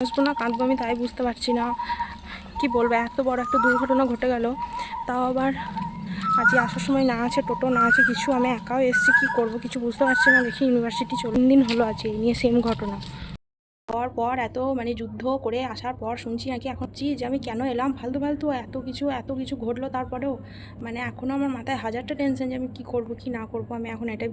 হাসবো না কাঁদবো আমি তাই বুঝতে পারছি না। কি বলবো, এত বড় একটা দুর্ঘটনা ঘটে গেল, তাও আবার আজকে আসার সময় না আছে টোটো, না আছে কিছু, আমি একাও এসেছি, কী করবো কিছু বুঝতে পারছি না। দেখি ইউনিভার্সিটি 4 দিন হলো আজকে এই নিয়ে সেম ঘটনা হওয়ার পর, এত মানে যুদ্ধ করে আসার পর শুনছি নাকি এখন যে আমি কেন এলাম ফালতু ফালতু এত কিছু ঘটলো, তারপরেও মানে এখনও আমার মাথায় হাজারটা টেনশন যে আমি কী করবো কি না করবো। আমি এখন এটাই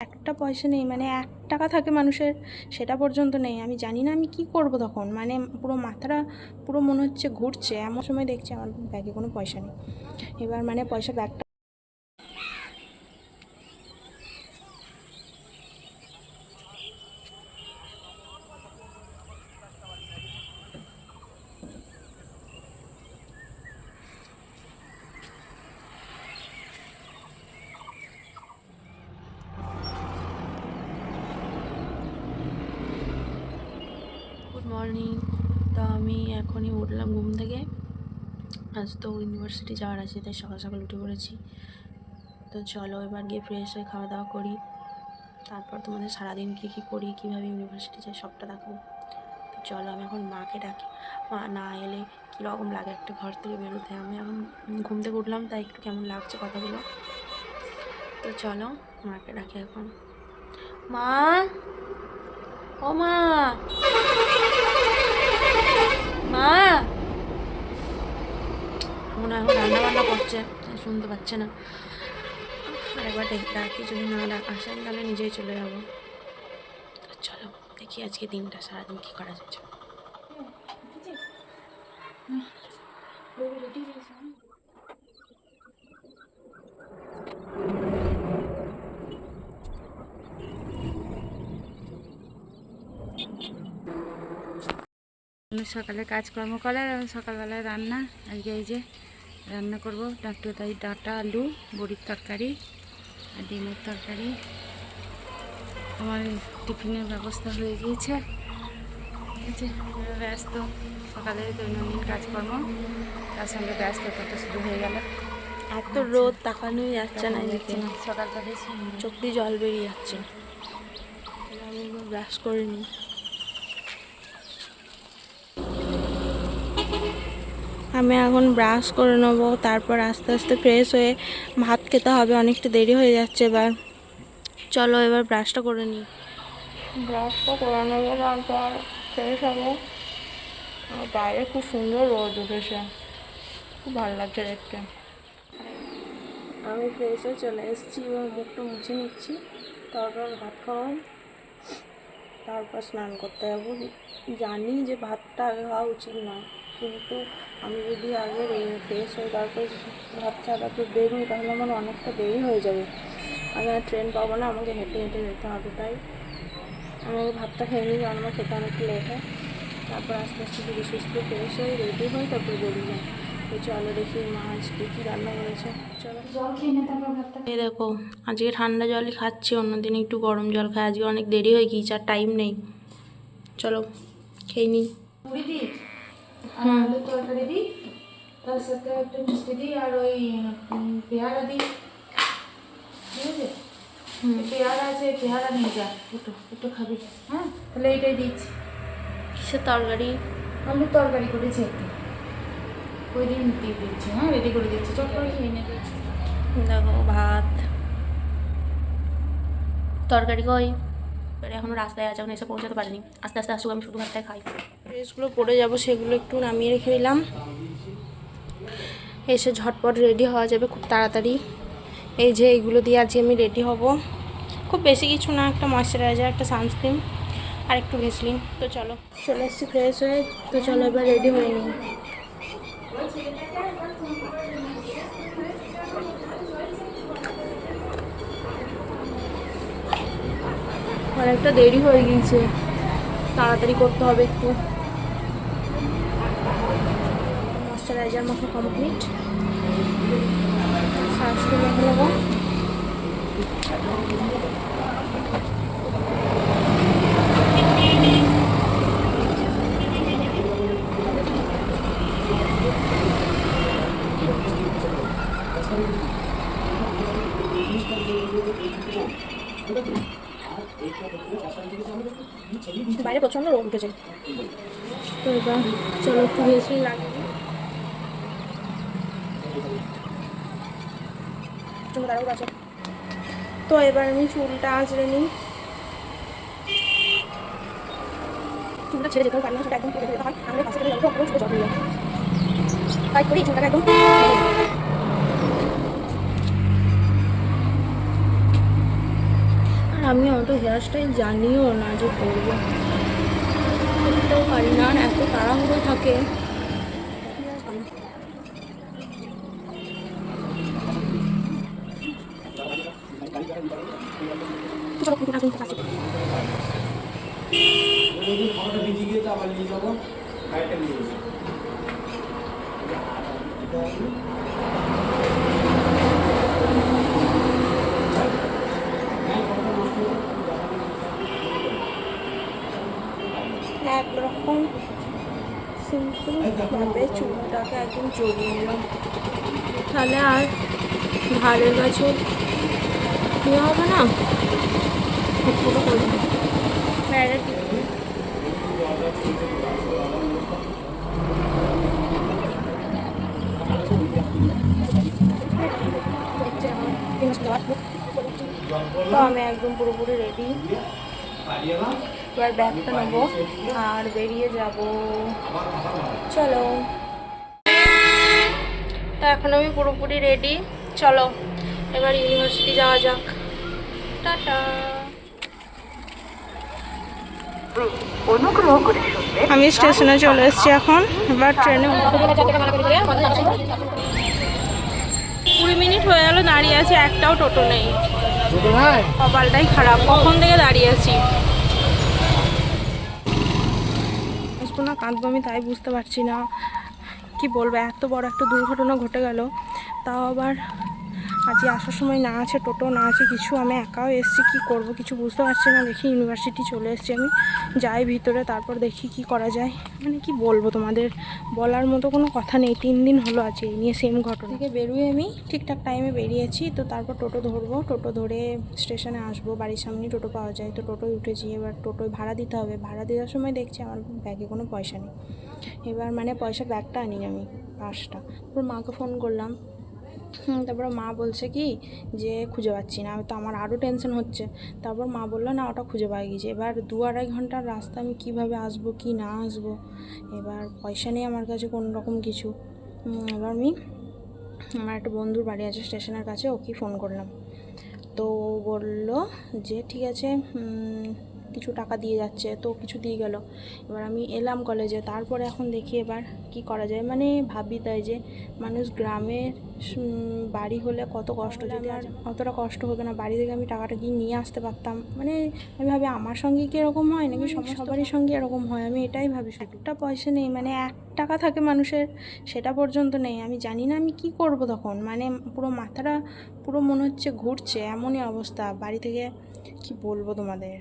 একটা পয়সা নেই, মানে 1 টাকা থাকে মানুষের, সেটা পর্যন্ত নেই। আমি জানি না আমি কি করব তখন, মানে পুরো মাথাটা পুরো মনে হচ্ছে ঘুরছে। এমন সময় দেখছি আমার ব্যাগে কোনো পয়সা নেই। এবার মানে পয়সা ব্যাগটা গুড মর্নিং। তো আমি এখনই উঠলাম ঘুম থেকে, আজ তো ইউনিভার্সিটি যাওয়ার আছে তাই সকাল সকাল উঠে পড়েছি। তো চলো এবার গিয়ে ফ্রেশ হয়ে খাওয়া দাওয়া করি, তারপর তোমাদের সারাদিন কী করি, কীভাবে ইউনিভার্সিটি যাই সবটা দেখাবো। তো চলো আমি এখন মাকে ডাকি, মা না এলে কীরকম লাগে একটা ঘর থেকে বেরোতে। আমি এখন ঘুম থেকে উঠলাম তাই একটু কেমন লাগছে কথাগুলো। তো চলো মাকে ডাকি এখন। মা, ও মা, মা, মনে হয় এখন রান্না বান্না করছে, শুনতে পাচ্ছে না। আরেকবার ডাকি, যদি না আসেন তাহলে নিজেই চলে যাবো। চলো দেখি আজকে দিনটা সারাদিন কী করা যাচ্ছে। সকালে কাজকর্ম করার আর সকালবেলায় রান্না। আজকে এই যে রান্না করব তাই ডাঁটা আলু বড়ির তরকারি আর ডিমের তরকারি। আমার টিফিনের ব্যবস্থা হয়ে গিয়েছে। এই যে ব্যস্ত সকালে দৈনন্দিন কাজকর্ম, তার সঙ্গে ব্যস্ততা তো শুরু হয়ে গেল। এত রোদ তাকানোই যাচ্ছে না, দেখছি না, সকালবেলা চোখ দিয়ে জল বেরিয়ে যাচ্ছে। আমি ব্রাশ করিনি। আমি এখন ব্রাশ করে নেবো, তারপর আস্তে আস্তে ফ্রেশ হয়ে ভাত খেতে হবে, অনেকটা দেরি হয়ে যাচ্ছে এবার। চলো এবার ব্রাশটা করে নিই। ব্রাশটা করে নেবো, তারপর ফ্রেশ হবো। বাইরে খুব সুন্দর রোদ উঠেছে, খুব ভালো লাগছে দেখতে। আমি ফ্রেশ হয়ে চলে এসেছি, এবার মুখটা মুছে নিচ্ছি, তারপর ভাত খাওয়াই, তারপর স্নান করতে যাবো। জানি যে ভাতটা আগে খাওয়া উচিত না, কিন্তু আমি যদি আগে ফ্রেশ হই তারপর ভাত ছাড়াতে বেরোই তাহলে আমার অনেকটা দেরি হয়ে যাবে। আমি আর ট্রেন পাবো না, আমাকে হেঁটে হেঁটে যেতে হবে। তাই আমি আগে ভাতটা খেয়ে নিই, কারণ আমার খেতে অনেকটা লেট হয়। তারপর আস্তে আস্তে যদি সুস্থ ফ্রেশ হই রেডি হই তারপর বেরিয়ে যাই। তো চলো দেখি মা আজকে কী রান্না করেছে। চলো জল খেয়ে নে তারপর ভাতটা। এই দেখো আজকে ঠান্ডা জলই খাচ্ছি, অন্যদিন একটু গরম জল খাই, আজকে অনেক দেরি হয়ে গিয়েছে আর টাইম নেই। চলো খেয়ে নিই। মুড়ি দিই আর আলুর তরকারি দিই, তার সাথে একটা মিষ্টি দিই আর ওই পেয়ারা দিই, ঠিক আছে? পেয়ারা আছে, পেয়ারা নিয়ে যা, একটু খাবি। হ্যাঁ তাহলে এইটাই দিচ্ছি। কিসের তরকারি? আলুর তরকারি করেছি একটু, ওই দিন দিয়ে দিচ্ছি। হ্যাঁ রেডি করে দিচ্ছি, চট করে খেয়ে নে। দেখো ভাত তরকারি কই, এখনো রাস্তায় আছে, এখন এসে পৌঁছাতে পারিনি। আস্তে আস্তে আসুক, আমি শুধু ভাতটাই খাই। ড্রেসগুলো পরে যাব, সেগুলো একটু নামিয়ে রেখে দিলাম, এসে ঝটপট রেডি হওয়া যাবে খুব তাড়াতাড়ি। এই যে এইগুলো দিয়ে আজকে আমি রেডি হব, খুব বেশি কিছু না, একটা ময়শ্চারাইজার, একটা সানস্ক্রিন আর একটু ভেসলিন। তো চলো চলে এসেছি ফ্রেশ হয়ে, তো চলো এবার রেডি হয়ে নিই। অনেকটা দেরি হয়ে গিয়েছে, তাড়াতাড়ি করতে হবে একটু। ময়শ্চারাইজার মাখা কমপ্লিট, সানস্ক্রিন মেখে নেবো। বাইরে প্রচণ্ড রোদ উঠেছে। তো এবার চলো একটু ভেসলিন লাগিয়ে দিই। দাঁড়াও আছে। তো এবার আমি চুলটা আঁচড়ে নিই। চুলটা ছেড়ে যেতেও পারি না, চুলটা একদম কেটে যেতে হয়। আমাদের পাশে যাবো পুরো চুলে জল দিয়ে তাই করি চুলটাকে একদম। আর আমি অত হেয়ার স্টাইল জানিও না যে করবো, করতেও পারি না, আর এত তাড়াহুড়ো থাকে। একরকম সিম্পল ভাবে চুলটাকে একদম জড়িয়ে নিলাম, তাহলে আর ধারের কাছে ইয়ে হবে না, পুরো করবো বাইরে। তো আমি একদম পুরোপুরি রেডি, এবার ব্যাগটা নেবো আর বেরিয়ে যাব। চলো, তো এখন আমি পুরোপুরি রেডি, চলো এবার ইউনিভার্সিটি যাওয়া যাক। টাটা। আমি স্টেশনে চলে এসেছি এখন, এবার ট্রেনে 20 মিনিট হয়ে গেল দাঁড়িয়ে আছি, একটাও টোটো নেই। কপালটাই খারাপ, কখন থেকে দাঁড়িয়ে আছি। আসবো না কাঁদবো আমি তাই বুঝতে পারছি না, কি বলবো, এত বড় একটা দুর্ঘটনা ঘটে গেল। তাও আবার আজকে আসার সময় না আছে টোটো, না আছে কিছু, আমি একাও এসেছি, কি করব কিছু বুঝতে পারছি না। দেখি ইউনিভার্সিটি চলে এসেছি, আমি যাই ভিতরে, তারপর দেখি কি করা যায়। মানে কি বলবো তোমাদের, বলার মতো কোনো কথা নেই। 3 দিন হলো আছে এই নিয়ে সেম ঘটনা থেকে বেরোয়, আমি ঠিকঠাক টাইমে বেরিয়েছি, তো তারপর টোটো ধরবো, টোটো ধরে স্টেশনে আসবো। বাড়ির সামনেই টোটো পাওয়া যায়, তো টোটোয় উঠেছি। এবার টোটোয় ভাড়া দিতে হবে, ভাড়া দেওয়ার সময় দেখছি আমার ব্যাগে কোনো পয়সা নেই। এবার মানে পয়সা ব্যাগটা আনি আমি 5টা, তারপর মাকে ফোন করলাম। তারপরে মা বলছে কি যে খুঁজে পাচ্ছি না, তো আমার আরও টেনশন হচ্ছে। তারপর মা বললো না ওটা খুঁজে পাওয়া গিয়েছে। এবার 2-2.5 ঘন্টার রাস্তা, আমি কিভাবে আসবো কি না আসবো, এবার পয়সা নেই আমার কাছে কোনো রকম কিছু। এবার আমি আমার একটা বন্ধুর বাড়ি আছে স্টেশনের কাছে, ওকে ফোন করলাম। তো ও বললো যে ঠিক আছে, কিছু টাকা দিয়ে যাচ্ছে, তো কিছু দিয়ে গেল। এবার আমি এলাম কলেজে, তারপরে এখন দেখি এবার কি করা যায়। মানে ভাবি তাই যে মানুষ গ্রামের বাড়ি হলে কত কষ্ট, যদি আর অতটা কষ্ট হতো না, বাড়ি থেকে আমি টাকাটা গিয়ে নিয়ে আসতে পারতাম। মানে আমি ভাবি আমার সঙ্গে কি এরকম হয় নাকি সবারই সঙ্গে এরকম হয়, আমি এটাই ভাবি। একটা পয়সা নেই, মানে 1 টাকা থাকে মানুষের, সেটা পর্যন্ত নেই। আমি জানি না আমি কি করব তখন, মানে পুরো মাথাটা পুরো মনে হচ্ছে ঘুরছে, এমনই অবস্থা। বাড়ি থেকে কি বলবো তোমাদের,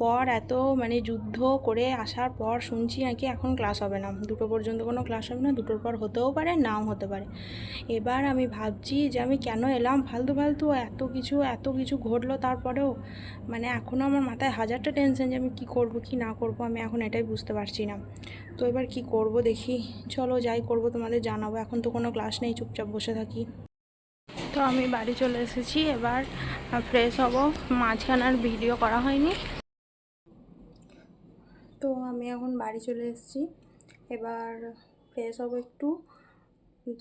পর এত মানে যুদ্ধ করে আসার পর শুনছি নাকি এখন ক্লাস হবে না, 2টো পর্যন্ত কোনো ক্লাস হবে না, 2টোর পর হতেও পারে নাও হতে পারে। এবার আমি ভাবছি যে আমি কেন এলাম, ফালতু ফালতু এত কিছু ঘটলো, তারপরেও মানে এখনও আমার মাথায় হাজারটা টেনশন যে আমি কি করব কি না করব, আমি এখন এটাই বুঝতে পারছি না। তো এবার কি করব দেখি, চলো যাই করব তোমাদের জানাবো। এখন তো কোনো ক্লাস নেই, চুপচাপ বসে থাকি। তো আমি বাড়ি চলে এসেছি, এবার ফ্রেশ হব। মাঝখানে আর ভিডিও করা হয়নি, তো আমি এখন বাড়ি চলে এসেছি, এবার ফ্রেশ হব একটু।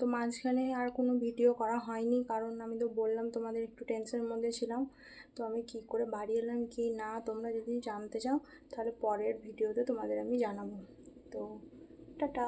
তো মাঝখানে আর কোনো ভিডিও করা হয়নি, কারণ আমি তো বললাম তোমাদের একটু টেনশনের মধ্যে ছিলাম। তো আমি কি করে বাড়ি এলাম কি না, তোমরা যদি জানতে চাও তাহলে পরের ভিডিওতে তোমাদের আমি জানাবো। তো টাটা।